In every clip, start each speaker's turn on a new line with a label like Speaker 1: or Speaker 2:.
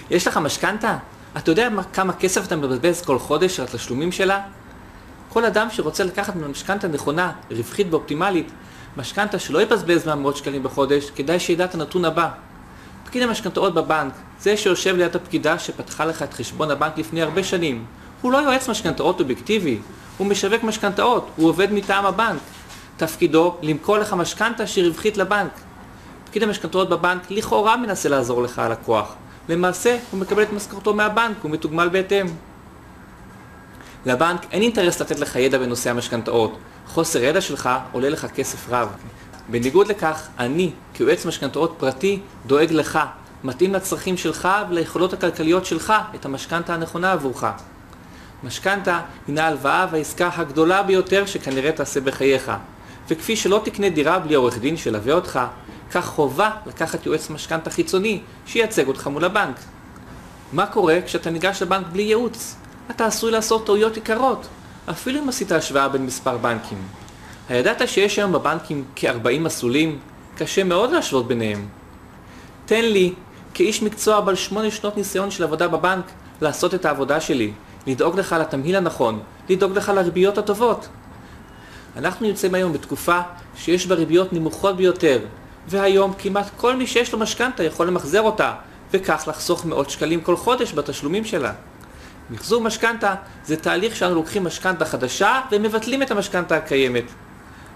Speaker 1: יש לך משכנתה? אתה יודע כמה כסף אתה מבזבז כל חודש על התשלומים שלה? כל אדם שרוצה לקחת משכנתה נכונה, רווחית ואופטימלית, משכנתה שלא יבזבז 100 שקלים בחודש, כדאי שידע את הנתון הבא. פקיד המשכנתאות בבנק, זה שיושב ליד הפקידה שפתחה לך את חשבון הבנק לפני הרבה שנים. הוא לא יועץ משכנתאות אובייקטיבי, הוא משווק משכנתאות, הוא עובד מטעם הבנק. תפקידו למכור לך משכנתה שהיא רווחית לבנק. פקיד המשכנתאות בבנק לכאורה מנסה לעזור לך הלקוח. למעשה הוא מקבל את משכורתו מהבנק, הוא מתוגמל בהתאם. לבנק אין אינטרס לתת לך ידע בנושא המשכנתאות. חוסר ידע שלך עולה לך כסף רב. בניגוד לכך, אני, כיועץ משכנתאות פרטי, דואג לך, מתאים לצרכים שלך וליכולות הכלכליות שלך את המשכנתה הנכונה עבורך. משכנתה הינה ההלוואה והעסקה הגדולה ביותר שכנראה תעשה בחייך. וכפי שלא תקנה דירה בלי עורך דין שלווה אותך, כך חובה לקחת יועץ משכנתה חיצוני שייצג אותך מול הבנק. מה קורה כשאתה ניגש לבנק בלי ייעוץ? אתה עשוי לעשות טעויות יקרות, אפילו אם עשית השוואה בין מספר בנקים. הידעת שיש היום בבנקים כ-40 מסלולים? קשה מאוד להשוות ביניהם. תן לי, כאיש מקצוע בעל 8 שנות ניסיון של עבודה בבנק, לעשות את העבודה שלי, לדאוג לך לתמהיל הנכון, לדאוג לך לריביות הטובות. אנחנו נמצאים היום בתקופה שיש בה ריביות נמוכות ביותר, והיום כמעט כל מי שיש לו משכנתה יכול למחזר אותה, וכך לחסוך מאות שקלים כל חודש בתשלומים שלה. מחזור משכנתה זה תהליך שאנו לוקחים משכנתה חדשה ומבטלים את המשכנתה הקיימת.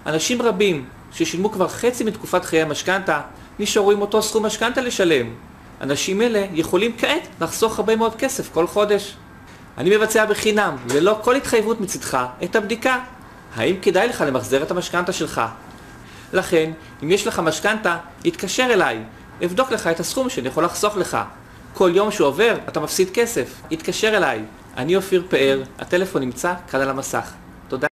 Speaker 1: אנשים רבים ששילמו כבר חצי מתקופת חיי המשכנתה נשארו עם אותו סכום משכנתה לשלם. אנשים אלה יכולים כעת לחסוך הרבה מאוד כסף כל חודש. אני מבצע בחינם, ללא כל התחייבות מצדך, את הבדיקה. האם כדאי לך למחזר את המשכנתה שלך? לכן, אם יש לך משכנתה, התקשר אליי. אבדוק לך את הסכום שאני יכול לחסוך לך. כל יום שעובר, אתה מפסיד כסף. התקשר אליי. אני אופיר פאר, הטלפון נמצא כאן על המסך.